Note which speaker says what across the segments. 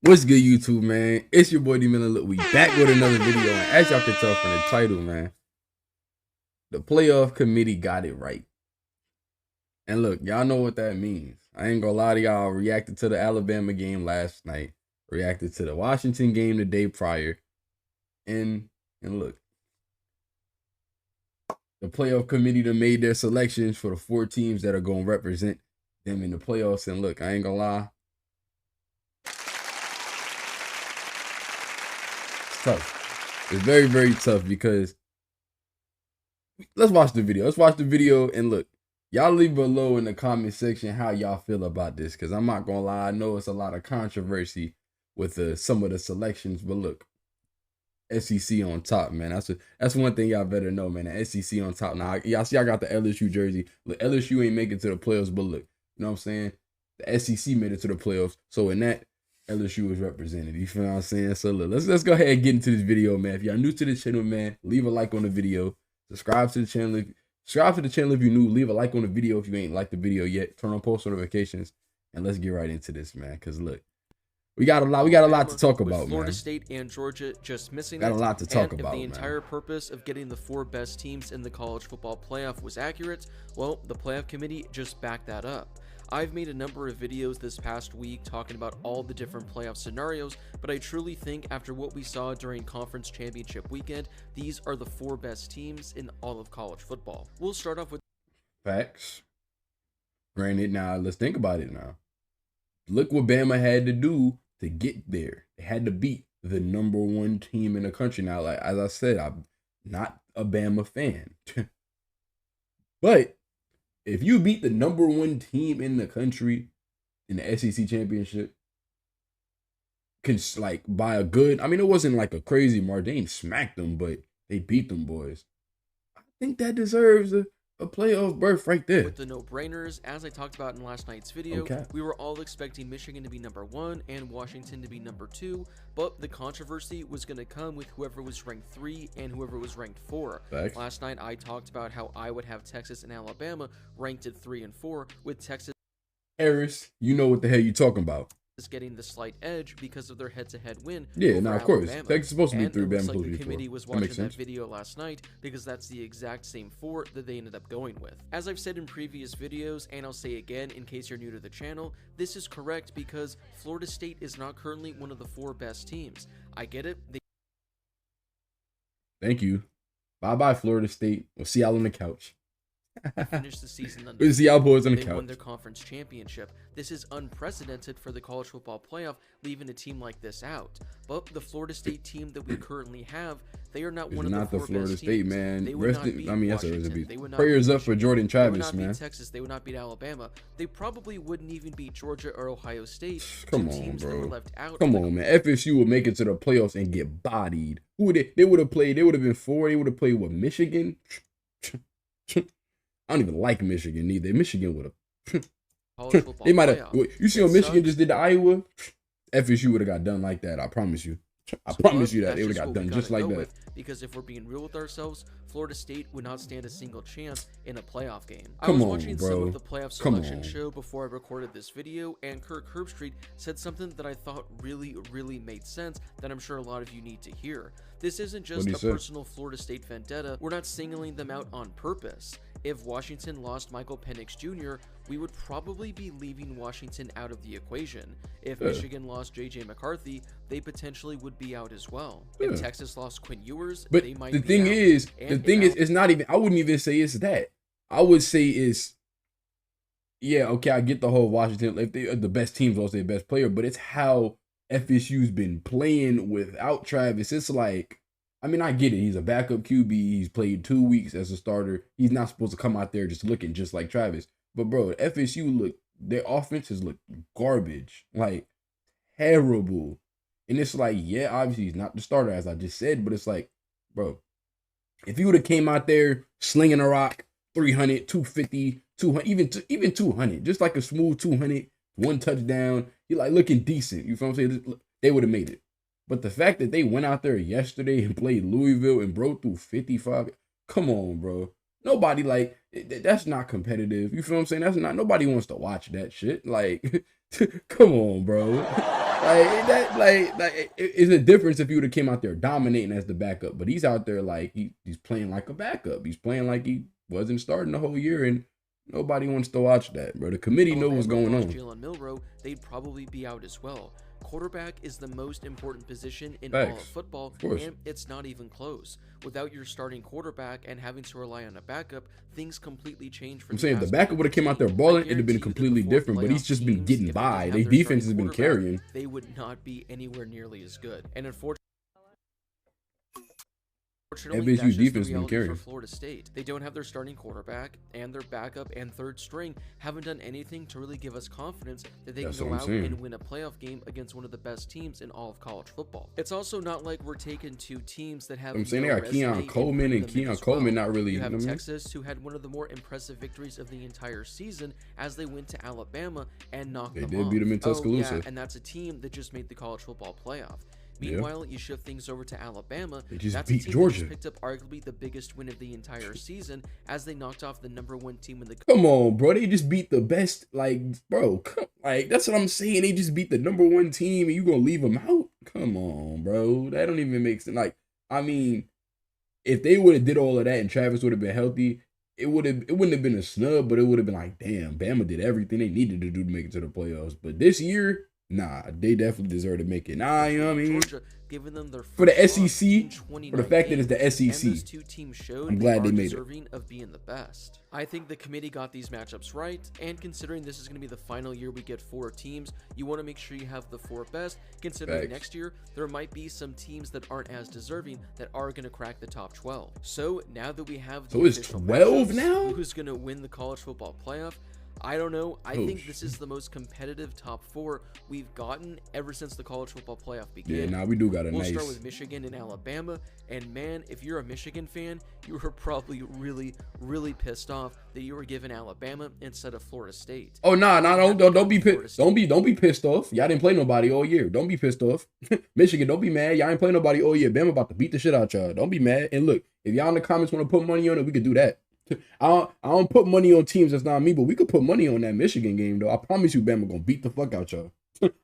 Speaker 1: What's good, YouTube, man? It's your boy dMillionaire. Look, we back with another video, and as y'all can tell from the title, man, the playoff committee got it right. And look, y'all know what that means. I ain't gonna lie to y'all. Reacted to the Alabama game last night, reacted to the Washington game the day prior, and look, the playoff committee that made their selections for the 4 teams that are gonna represent them in the playoffs. And look, I ain't gonna lie, it's tough. It's very, very tough because let's watch the video. Let's watch the video and look. Y'all leave below in the comment section how y'all feel about this, because I'm not gonna lie, I know it's a lot of controversy with some of the selections, but look, SEC on top, man. That's one thing y'all better know, man. The SEC on top. Now, y'all see I got the LSU jersey. Look, LSU ain't make it to the playoffs, but look, you know what I'm saying? The SEC made it to the playoffs, so in that, LSU was represented. You feel what I'm saying? So look, let's go ahead and get into this video, man. If y'all new to the channel, man, leave a like on the video. Subscribe to the channel if you're new. Leave a like on the video if you ain't liked the video yet. Turn on post notifications, and let's get right into this, man. Cause look, we got a lot to talk about,
Speaker 2: Florida
Speaker 1: man.
Speaker 2: State and Georgia just missing
Speaker 1: Got a lot to talk
Speaker 2: and
Speaker 1: about,
Speaker 2: if the
Speaker 1: man.
Speaker 2: entire purpose of getting the 4 best teams in the college football playoff was accurate, well, the playoff committee just backed that up. I've made a number of videos this past week talking about all the different playoff scenarios, but I truly think after what we saw during conference championship weekend, these are the 4 best teams in all of college football. We'll start off with
Speaker 1: Facts. Granted, now let's think about it now. Look what Bama had to do to get there. They had to beat the #1 team in the country. Now, like as I said, I'm not a Bama fan. But if you beat the #1 team in the country in the SEC championship, like by a good, I mean, it wasn't like a crazy margin. They ain't smacked them, but they beat them boys. I think that deserves a playoff berth right there.
Speaker 2: With the no-brainers, as I talked about in last night's video, we were all expecting Michigan to be #1 and Washington to be #2, but the controversy was going to come with whoever was ranked 3 and whoever was ranked 4.
Speaker 1: Facts.
Speaker 2: Last night, I talked about how I would have Texas and Alabama ranked at 3 and 4, with Texas
Speaker 1: Harris, you know what the hell you talking about.
Speaker 2: Getting the slight edge because of their head-to-head win.
Speaker 1: Yeah, now of course, Texas is supposed to be 3,
Speaker 2: Bama
Speaker 1: Bama
Speaker 2: supposed
Speaker 1: supposed
Speaker 2: to
Speaker 1: be 4.
Speaker 2: The committee was watching that video last night because that's the exact same 4 that they ended up going with. As I've said in previous videos, and I'll say again in case you're new to the channel, this is correct because Florida State is not currently one of the 4 best teams. I get it.
Speaker 1: Thank you. Bye-bye, Florida State. We'll see y'all on the couch.
Speaker 2: Finished the season undefeated.
Speaker 1: We'll see y'all boys on the
Speaker 2: They
Speaker 1: couch.
Speaker 2: won their conference championship. This is unprecedented for the college football playoff, leaving a team like this out. But the Florida State team that we currently have, they are not one of the 4
Speaker 1: Florida
Speaker 2: best
Speaker 1: State
Speaker 2: teams.
Speaker 1: man.
Speaker 2: They would not beat
Speaker 1: I mean, that's
Speaker 2: Washington. They would not
Speaker 1: prayers
Speaker 2: beat
Speaker 1: up for
Speaker 2: Michigan.
Speaker 1: Jordan
Speaker 2: They would
Speaker 1: Travis,
Speaker 2: not
Speaker 1: man.
Speaker 2: beat Texas. They would not beat Alabama. They probably wouldn't even beat Georgia or Ohio State.
Speaker 1: Come
Speaker 2: two
Speaker 1: on,
Speaker 2: teams
Speaker 1: bro.
Speaker 2: That were left out.
Speaker 1: Come on, man. FSU would make it to the playoffs and get bodied. Who would they would have played? They would have been 4. They would have played with Michigan. I don't even like Michigan either. Michigan would have. They might have. You see what Michigan just did to Iowa? FSU would have got done like that. I promise you. I promise you that they would have got done just like that.
Speaker 2: Because if we're being real with ourselves, Florida State would not stand a single chance in a playoff game.
Speaker 1: Come
Speaker 2: I was
Speaker 1: on,
Speaker 2: watching
Speaker 1: bro.
Speaker 2: some of the playoff selection show before I recorded this video, and Kirk Herbstreit said something that I thought really made sense that I'm sure a lot of you need to hear. This isn't just a personal Florida State vendetta. We're not singling them out on purpose. If Washington lost Michael Penix Jr., we would probably be leaving Washington out of the equation. If Michigan lost J.J. McCarthy, they potentially would be out as well. If Texas lost Quinn Ewers,
Speaker 1: but
Speaker 2: they might
Speaker 1: the
Speaker 2: be
Speaker 1: thing
Speaker 2: out.
Speaker 1: is, it's not even, I wouldn't even say it's that. I would say it's, yeah, okay, I get the whole Washington, if they are the best teams, also their best player, but it's how FSU's been playing without Travis. It's like, I mean, I get it. He's a backup QB. He's played 2 weeks as a starter. He's not supposed to come out there just looking just like Travis. But, bro, FSU, their offenses look garbage. Like, terrible. And it's like, yeah, obviously he's not the starter, as I just said. But it's like, bro, if he would have came out there slinging a rock, 300, 250, 200, even 200, just like a smooth 200, 1 touchdown, he like looking decent. You feel what I'm saying? They would have made it. But the fact that they went out there yesterday and played Louisville and broke through 55, come on, bro. Nobody, like, that's not competitive. You feel what I'm saying? That's not, nobody wants to watch that shit. Like, come on, bro. It's a difference if he would have came out there dominating as the backup, but he's out there like he's playing like a backup. He's playing like he wasn't starting the whole year, and nobody wants to watch that, bro. The committee knows what's going on.
Speaker 2: Jalen Milroe, they'd probably be out as well. Quarterback is the most important position in all of football, and it's not even close. Without your starting quarterback and having to rely on a backup, things completely change for
Speaker 1: I'm saying if the backup would have came out there balling, it'd have been completely different, but he's just been getting by. Their defense has been carrying.
Speaker 2: They would not be anywhere nearly as good. And unfortunately,
Speaker 1: FSU defense been carrying.
Speaker 2: For Florida State. They don't have their starting quarterback, and their backup and third string haven't done anything to really give us confidence that they can go out and win a playoff game against one of the best teams in all of college football. It's also not like we're taking two teams that have.
Speaker 1: I'm saying they got Keon Coleman, and Keon Coleman not really.
Speaker 2: You have Texas, who had one of the more impressive victories of the entire season as they went to Alabama and knocked them off.
Speaker 1: They did beat them in Tuscaloosa.
Speaker 2: Yeah, and that's a team that just made the college football playoff. Meanwhile, you shift things over to Alabama.
Speaker 1: They just beat Georgia.
Speaker 2: Picked up arguably the biggest win of the entire season as they knocked off the #1 team in the.
Speaker 1: Come on, bro. They just beat the best. Bro. That's what I'm saying. They just beat the #1 team, and you gonna leave them out? Come on, bro. That don't even make sense. I mean, if they would have did all of that and Travis would have been healthy, it wouldn't have been a snub, but it would have been like, damn, Bama did everything they needed to do to make it to the playoffs. But this year. Nah, they definitely deserve to make it. Nah, you know what I mean?
Speaker 2: Georgia, giving them their
Speaker 1: for the SEC, for the fact that it's the SEC.
Speaker 2: Those two teams showed
Speaker 1: I'm glad they made
Speaker 2: deserving of being the best. I think the committee got these matchups right, and considering this is going to be the final year we get 4 teams, you want to make sure you have the 4 best. Considering next year, there might be some teams that aren't as deserving that are going to crack the top 12. So now that we have the
Speaker 1: it's 12 now?
Speaker 2: Who's going to win the college football playoff? I don't know. I think this is the most competitive top 4 we've gotten ever since the college football playoff began.
Speaker 1: Yeah, we do got a
Speaker 2: We'll start with Michigan and Alabama. And man, if you're a Michigan fan, you were probably really, really pissed off that you were given Alabama instead of Florida State.
Speaker 1: Oh, don't be pissed. Don't be pissed off. Y'all didn't play nobody all year. Don't be pissed off. Michigan, don't be mad. Y'all ain't play nobody all year. Bama about to beat the shit out y'all. Don't be mad. And look, if y'all in the comments want to put money on it, we could do that. I don't put money on teams that's not me, but we could put money on that Michigan game, though. I promise you, Bama gonna beat the fuck out y'all.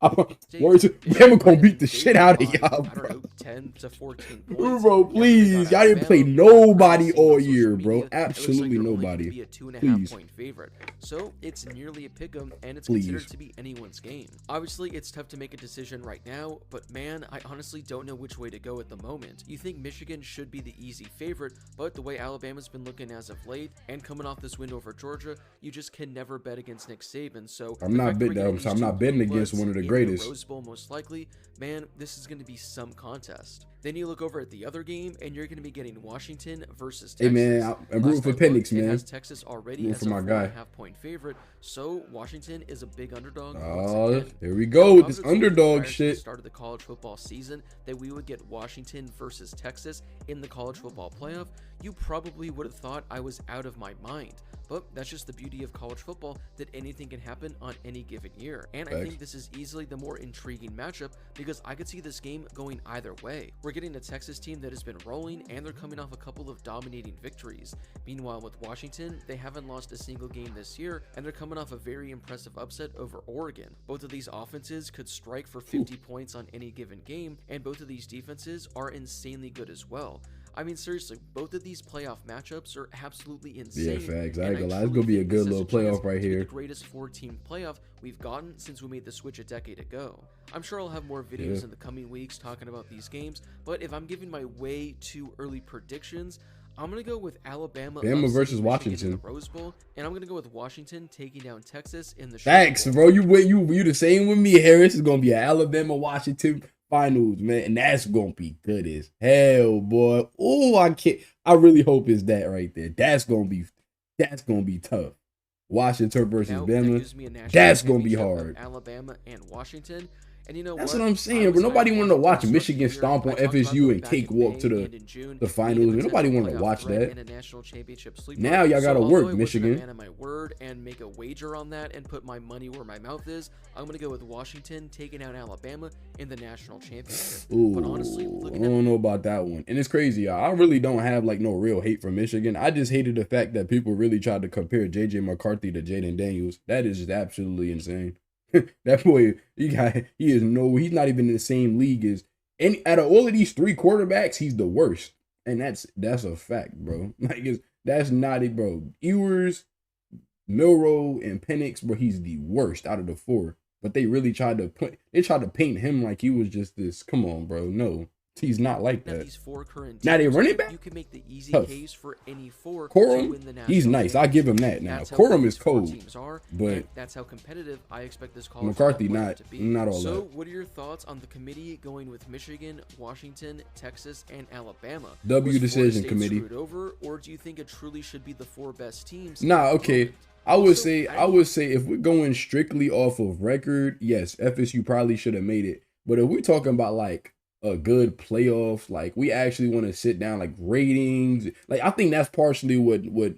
Speaker 1: Bama gonna beat the shit out of y'all, bro.
Speaker 2: 10 to 14 points.
Speaker 1: Bro, please. Y'all didn't play nobody all year, bro. Absolutely nobody.
Speaker 2: Be a 2.5-point favorite. So it's nearly a pick'em, and it's considered to be anyone's game. Obviously, it's tough to make a decision right now, but man, I honestly don't know which way to go at the moment. You think Michigan should be the easy favorite, but the way Alabama's been looking as of late, and coming off this win over Georgia, you just can never bet against Nick Saban. So I'm not
Speaker 1: betting against one of the greatest.
Speaker 2: Rose Bowl, most likely, man, this is going to be some contest. Then you look over at the other game, and you're going to be getting Washington versus Texas.
Speaker 1: Hey man, I'm rooting for Penix, man.
Speaker 2: Has Texas already as a 4.5-point favorite, so Washington is a big underdog.
Speaker 1: Oh, here we go with this underdog shit.
Speaker 2: Started the college football season that we would get Washington versus Texas in the college football playoff. You probably would have thought I was out of my mind. But that's just the beauty of college football, that anything can happen on any given year. And I think this is easily the more intriguing matchup because I could see this game going either way. We're getting a Texas team that has been rolling, and they're coming off a couple of dominating victories. Meanwhile, with Washington, they haven't lost a single game this year, and they're coming off a very impressive upset over Oregon. Both of these offenses could strike for 50 points on any given game, and both of these defenses are insanely good as well. I mean, seriously, both of these playoff matchups are absolutely insane.
Speaker 1: Yeah, facts. I ain't gonna lie. It's gonna be a good little playoff right here.
Speaker 2: The greatest 4-team playoff we've gotten since we made the switch a decade ago. I'm sure I'll have more videos in the coming weeks talking about these games, but if I'm giving my way too early predictions, I'm going to go with Alabama
Speaker 1: versus Washington
Speaker 2: in the Rose Bowl, and I'm going to go with Washington taking down Texas in the
Speaker 1: Facts, bro. You the same with me, Harris. It's going to be an Alabama-Washington finals, man, and that's going to be good as hell, boy. Oh, I really hope it's that right there. That's going to be tough. Washington versus Bama. That's going to be hard.
Speaker 2: Alabama and Washington. And you know
Speaker 1: that's what I'm saying, but nobody wanted to watch Michigan stomp on FSU and cakewalk to the finals. Nobody wanted to watch that. Now y'all gotta work, Michigan.
Speaker 2: Man of my word and make a wager on that and put my money where my mouth is. I'm gonna go with Washington taking out Alabama in the national championship.
Speaker 1: Ooh, but honestly, I don't know about that one. And it's crazy, y'all. I really don't have like no real hate for Michigan. I just hated the fact that people really tried to compare JJ McCarthy to Jaden Daniels. That is just absolutely insane. That boy, he's not even in the same league as any out of all of these 3 quarterbacks, he's the worst. And that's a fact, bro. Like that's not it, bro. Ewers, Milroe, and Penix, bro, he's the worst out of the 4. But they really tried to paint him like he was just this. Come on, bro. No. He's not like that.
Speaker 2: These 4 current teams,
Speaker 1: now they running back.
Speaker 2: You can make the easy case for any 4
Speaker 1: Corum,
Speaker 2: to win the national
Speaker 1: he's nice. I'll give him that. Now Corum is cold, but
Speaker 2: that's how competitive I expect this college
Speaker 1: McCarthy
Speaker 2: to be.
Speaker 1: Not all
Speaker 2: so,
Speaker 1: that.
Speaker 2: What are your thoughts on the committee going with Michigan, Washington, Texas, and Alabama?
Speaker 1: W decision committee.
Speaker 2: Screwed over, or do you think it truly should be the 4 best teams?
Speaker 1: Nah, okay. I would say if we're going strictly off of record, yes, FSU probably should have made it. But if we're talking about like a good playoff, like we actually want to sit down, like ratings, like I think that's partially what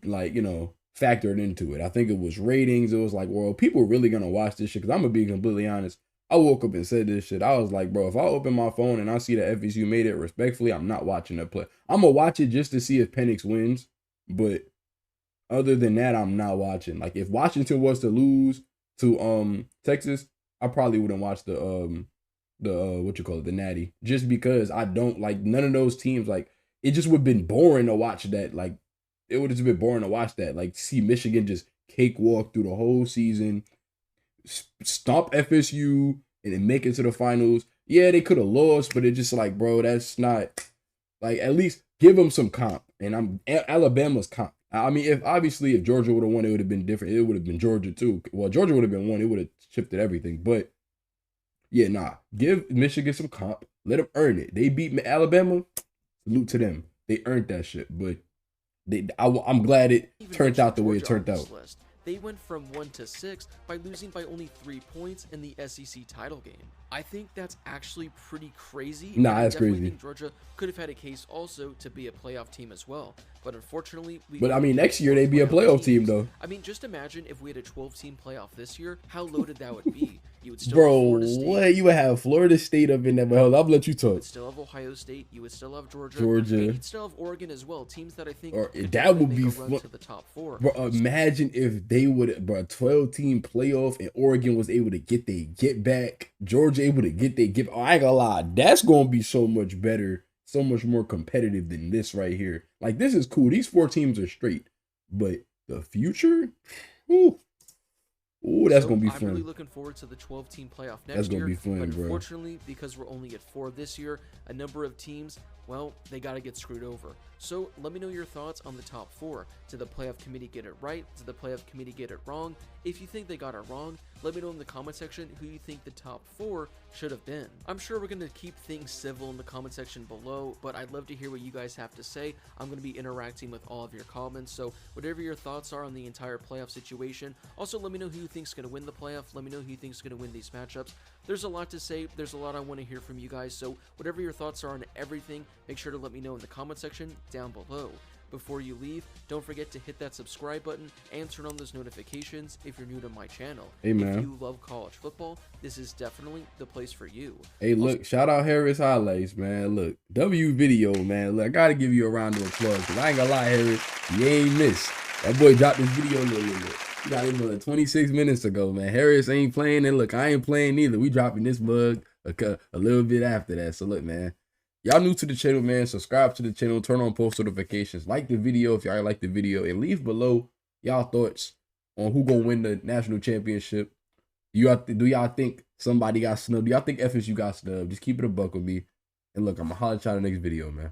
Speaker 1: like, you know, factored into it. I think it was ratings. It was like, well, people are really gonna watch this shit. Because I'm gonna be completely honest, I woke up and said this shit. I was like, bro, if I open my phone and I see that FSU made it, respectfully, I'm not watching that play. I'm gonna watch it just to see if Penix wins, but other than that, I'm not watching. Like if Washington was to lose to Texas, I probably wouldn't watch the the Natty, just because I don't like none of those teams. Like it just would have been boring to watch that. Like it would have just been boring to watch that. Like see Michigan just cakewalk through the whole season, stomp FSU, and then make it to the finals. Yeah, they could have lost, but it's just like, bro, that's not like, at least give them some comp. And Alabama's comp. I mean, if Georgia would have won, it would have been different. It would have been Georgia too. Well, Georgia would have been one. It would have shifted everything. But yeah, nah. Give Michigan some comp. Let them earn it. They beat Alabama. Salute to them. They earned that shit. But I'm glad it turned out the way it turned out.
Speaker 2: They went from 1 to 6 by losing by only 3 points in the SEC title game. I think that's actually pretty crazy.
Speaker 1: Nah, that's crazy.
Speaker 2: I think Georgia could have had a case also to be a playoff team as well. But unfortunately,
Speaker 1: I mean, next year they'd be a playoff team though.
Speaker 2: I mean, just imagine if we had a 12-team playoff this year, how loaded that would be. You would still
Speaker 1: Bro,
Speaker 2: have Florida State.
Speaker 1: What? You would have Florida State up in there. But hell, I'll let you talk.
Speaker 2: You would still have Ohio State. You would still have Georgia. And you'd still have Oregon as well. Teams that I think
Speaker 1: that would be
Speaker 2: fun to the top 4.
Speaker 1: Bro, imagine if they would, bro, 12-team playoff and Oregon was able to get their get back. Georgia able to get their get. Oh, I ain't gonna lie, that's gonna be so much better, so much more competitive than this right here. Like this is cool. These 4 teams are straight, but the future, ooh, that's gonna be fun.
Speaker 2: I'm really looking forward to the 12-team playoff next year.
Speaker 1: That's gonna be fun,
Speaker 2: but
Speaker 1: bro.
Speaker 2: Unfortunately, because we're only at 4 this year, a number of teams, well, they got to get screwed over. So let me know your thoughts on the top 4. Did the playoff committee get it right? Did the playoff committee get it wrong? If you think they got it wrong, let me know in the comment section who you think the top 4 should have been. I'm sure we're going to keep things civil in the comment section below, but I'd love to hear what you guys have to say. I'm going to be interacting with all of your comments, so whatever your thoughts are on the entire playoff situation. Also, let me know who you think is going to win the playoff. Let me know who you think is going to win these matchups. There's a lot to say. There's a lot I want to hear from you guys, so whatever your thoughts are on everything, make sure to let me know in the comment section down below. Before you leave, don't forget to hit that subscribe button and turn on those notifications if you're new to my channel.
Speaker 1: Hey, man.
Speaker 2: If you love college football, this is definitely the place for you.
Speaker 1: Hey, look, shout out Harris Highlights, man. Look, W video, man. Look, I gotta give you a round of applause, because I ain't gonna lie, Harris, you ain't missed. That boy dropped this video a little bit. He got it like 26 minutes ago, man. Harris ain't playing, and look, I ain't playing either. We dropping this bug a little bit after that. So look, man. Y'all new to the channel, man. Subscribe to the channel. Turn on post notifications. Like the video if y'all like the video. And leave below y'all thoughts on who gonna win the national championship. Do y'all think somebody got snubbed? Do y'all think FSU got snubbed? Just keep it a buck with me. And look, I'm gonna holler at y'all in the next video, man.